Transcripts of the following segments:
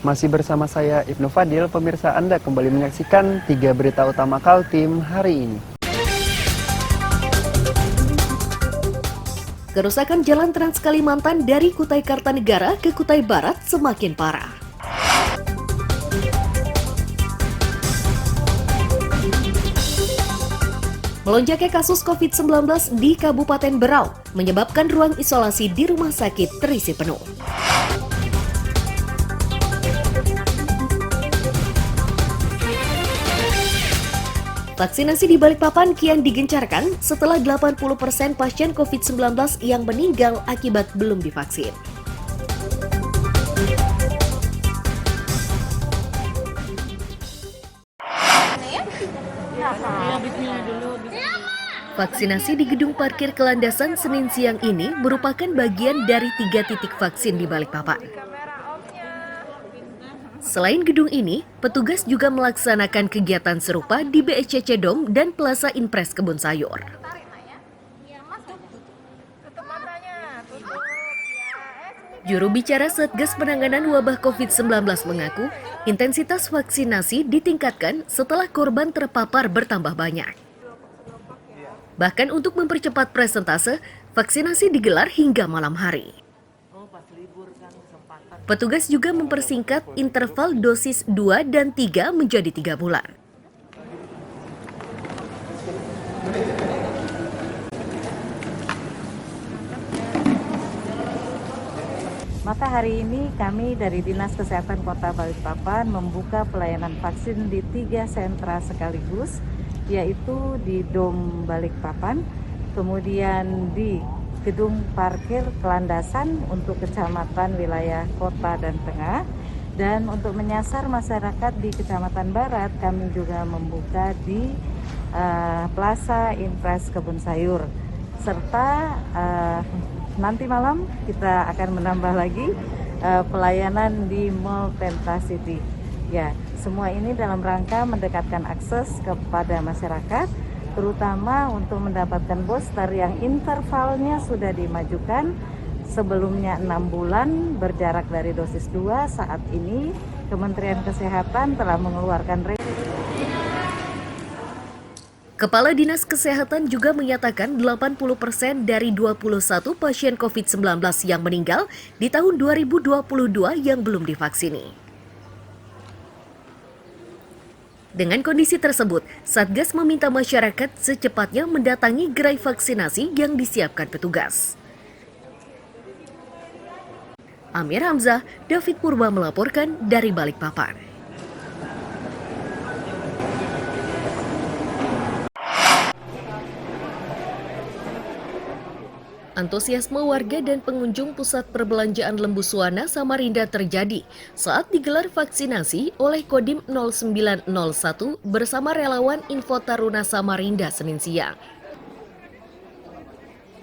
Masih bersama saya Ibnu Fadil, pemirsa Anda kembali menyaksikan 3 berita utama Kaltim hari ini. Kerusakan Jalan Trans Kalimantan dari Kutai Kartanegara ke Kutai Barat semakin parah. Melonjaknya kasus COVID-19 di Kabupaten Berau menyebabkan ruang isolasi di rumah sakit terisi penuh. Vaksinasi di Balikpapan kian digencarkan setelah 80% pasien COVID-19 yang meninggal akibat belum divaksin. Vaksinasi di gedung parkir Kelandasan Senin siang ini merupakan bagian dari 3 titik vaksin di Balikpapan. Selain gedung ini, petugas juga melaksanakan kegiatan serupa di BSCC Dom dan Plaza Impres Kebun Sayur. Juru bicara Satgas Penanganan Wabah COVID-19 mengaku, intensitas vaksinasi ditingkatkan setelah korban terpapar bertambah banyak. Bahkan untuk mempercepat presentase, vaksinasi digelar hingga malam hari. Petugas juga mempersingkat interval dosis 2 dan 3 menjadi 3 bulan. Maka hari ini kami dari Dinas Kesehatan Kota Balikpapan membuka pelayanan vaksin di 3 sentra sekaligus, yaitu di Dom Balikpapan, kemudian di Gedung Parkir Kelandasan untuk kecamatan wilayah Kota dan Tengah, dan untuk menyasar masyarakat di Kecamatan Barat kami juga membuka di Plaza Impres Kebun Sayur, serta nanti malam kita akan menambah lagi pelayanan di Mall Penta City. Ya, semua ini dalam rangka mendekatkan akses kepada masyarakat, terutama untuk mendapatkan booster yang intervalnya sudah dimajukan, sebelumnya 6 bulan berjarak dari dosis 2. Saat ini Kementerian Kesehatan telah mengeluarkan Kepala Dinas Kesehatan juga menyatakan 80% dari 21 pasien COVID-19 yang meninggal di tahun 2022 yang belum divaksini. Dengan kondisi tersebut, Satgas meminta masyarakat secepatnya mendatangi gerai vaksinasi yang disiapkan petugas. Amir Hamzah, David Purba melaporkan dari Balikpapan. Antusiasme warga dan pengunjung pusat perbelanjaan Lembu Suwana Samarinda terjadi saat digelar vaksinasi oleh Kodim 0901 bersama relawan Info Taruna Samarinda Senin siang.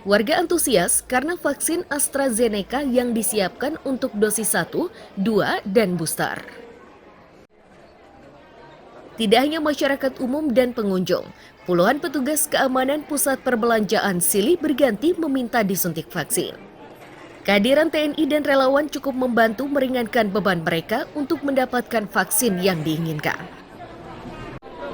Warga antusias karena vaksin AstraZeneca yang disiapkan untuk dosis 1, 2, dan booster. Tidak hanya masyarakat umum dan pengunjung, puluhan petugas keamanan pusat perbelanjaan silih berganti meminta disuntik vaksin. Kehadiran TNI dan relawan cukup membantu meringankan beban mereka untuk mendapatkan vaksin yang diinginkan.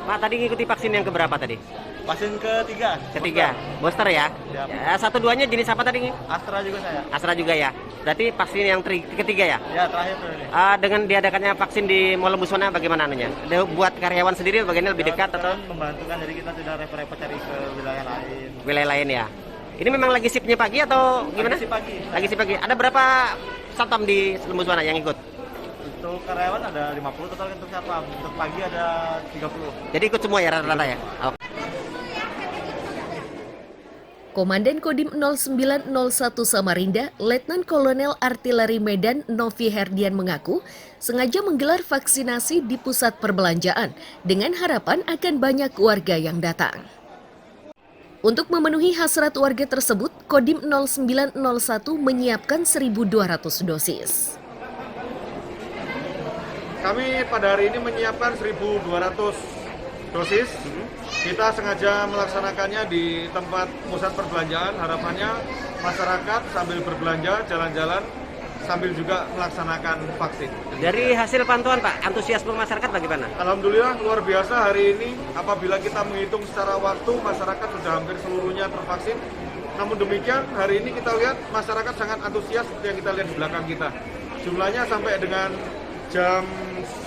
Pak, tadi ngikuti vaksin yang keberapa tadi? Vaksin ketiga. Booster ya? Ya. 1-2-nya jenis apa tadi? Astra juga saya. Astra juga ya? Berarti vaksin yang ketiga ya? Ya, terakhir tuh ini. Dengan diadakannya vaksin di Mall Lembu Suwana bagaimana anunya? Buat karyawan sendiri bagiannya lebih dekat atau? Membantukan, jadi kita tidak repot-repot cari ke wilayah lain. Wilayah lain ya? Ini memang lagi shiftnya pagi atau gimana? Lagi shift pagi. Ada berapa satpam di Lembu Suwana yang ikut? Untuk karyawan ada 50 total untuk satpam. Untuk pagi ada 30. Jadi ikut semua ya rata-rata ya? Oh. Komandan Kodim 0901 Samarinda, Letnan Kolonel Artileri Medan Novi Herdian mengaku sengaja menggelar vaksinasi di pusat perbelanjaan dengan harapan akan banyak warga yang datang. Untuk memenuhi hasrat warga tersebut, Kodim 0901 menyiapkan 1.200 dosis. Kami pada hari ini menyiapkan 1.200 dosis. Kita sengaja melaksanakannya di tempat pusat perbelanjaan. Harapannya masyarakat sambil berbelanja, jalan-jalan, sambil juga melaksanakan vaksin. Dari hasil pantauan Pak, antusiasme masyarakat bagaimana? Alhamdulillah luar biasa hari ini. Apabila kita menghitung secara waktu, masyarakat sudah hampir seluruhnya tervaksin. Namun demikian, hari ini kita lihat masyarakat sangat antusias seperti yang kita lihat di belakang kita. Jumlahnya sampai dengan jam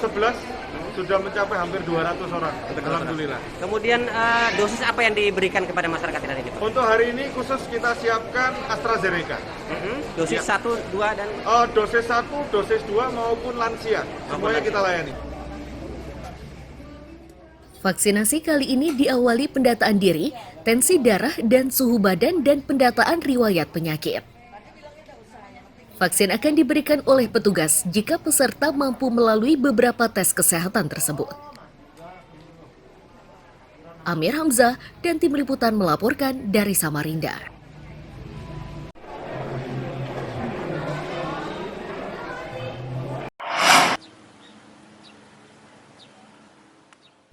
11 sudah mencapai hampir 200 orang. Alhamdulillah. Kemudian dosis apa yang diberikan kepada masyarakat hari ini Pak? Untuk hari ini khusus kita siapkan AstraZeneca. Dosis 1, 2, dan... Dosis 1, dosis 2 maupun lansia. Semuanya kita layani. Vaksinasi kali ini diawali pendataan diri, tensi darah dan suhu badan dan pendataan riwayat penyakit. Vaksin akan diberikan oleh petugas jika peserta mampu melalui beberapa tes kesehatan tersebut. Amir Hamzah dan tim liputan melaporkan dari Samarinda.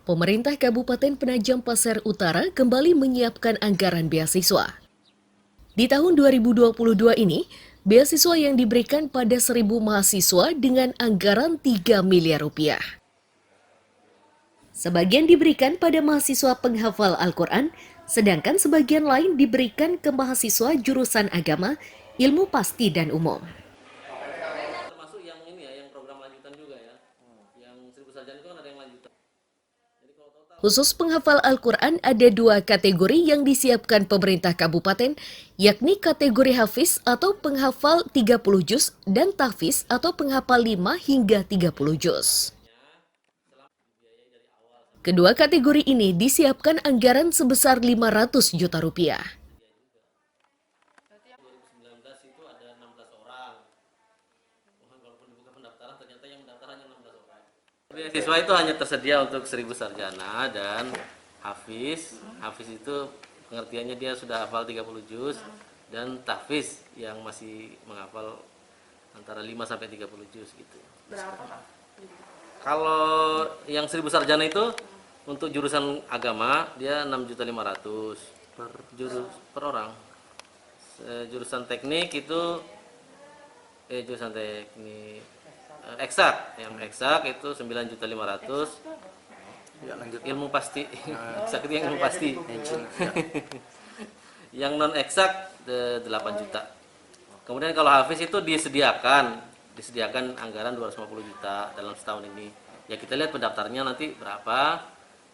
Pemerintah Kabupaten Penajam Pasir Utara kembali menyiapkan anggaran beasiswa. Di tahun 2022 ini, beasiswa yang diberikan pada 1.000 mahasiswa dengan anggaran 3 miliar rupiah. Sebagian diberikan pada mahasiswa penghafal Al-Quran, sedangkan sebagian lain diberikan ke mahasiswa jurusan agama, ilmu pasti dan umum. Termasuk yang ini ya, yang program lanjutan juga ya. Yang 1.000 sarjana itu kan ada yang lanjutan. Khusus penghafal Al-Quran ada 2 kategori yang disiapkan pemerintah kabupaten, yakni kategori hafiz atau penghafal 30 juz dan tahfiz atau penghafal 5 hingga 30 juz. Kedua kategori ini disiapkan anggaran sebesar 500 juta rupiah. 2019 itu ada 16 orang. Walaupun dibuka pendaftaran ternyata yang mendaftar hanya 16 orang. Beasiswa itu hanya tersedia untuk 1.000 sarjana dan hafiz. Hafiz itu pengertiannya dia sudah hafal 30 juz dan tahfiz yang masih menghafal antara 5 sampai 30 juz gitu. Berapa? Kalau yang 1.000 sarjana itu untuk jurusan agama dia 6.500.000 per orang. Jurusan teknik itu jurusan teknik eksak, yang eksak itu 9.500.000. Ilmu pasti, eksak itu yang ilmu pasti. Yang non eksak 8 juta. Kemudian kalau hafiz itu disediakan anggaran 250 juta dalam setahun ini. Ya kita lihat pendaftarnya nanti berapa.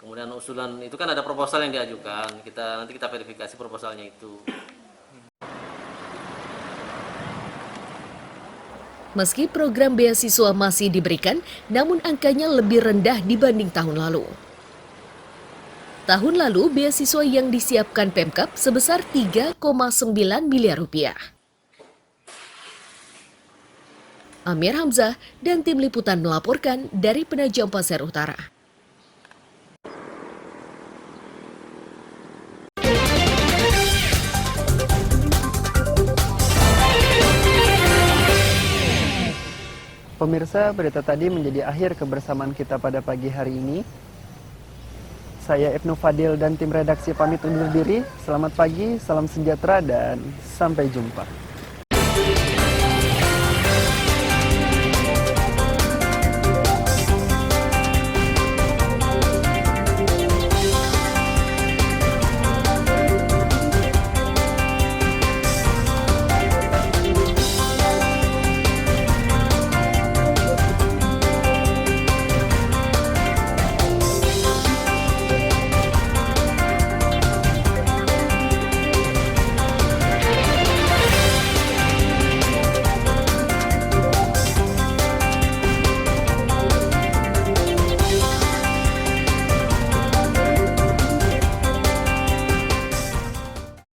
Kemudian usulan itu kan ada proposal yang diajukan. Nanti kita verifikasi proposalnya itu. Meski program beasiswa masih diberikan, namun angkanya lebih rendah dibanding tahun lalu. Tahun lalu, beasiswa yang disiapkan Pemkab sebesar 3,9 miliar rupiah. Amir Hamzah dan tim liputan melaporkan dari Penajam Pasir Utara. Pemirsa, berita tadi menjadi akhir kebersamaan kita pada pagi hari ini. Saya Ibnu Fadil dan tim redaksi pamit undur diri. Selamat pagi, salam sejahtera, dan sampai jumpa.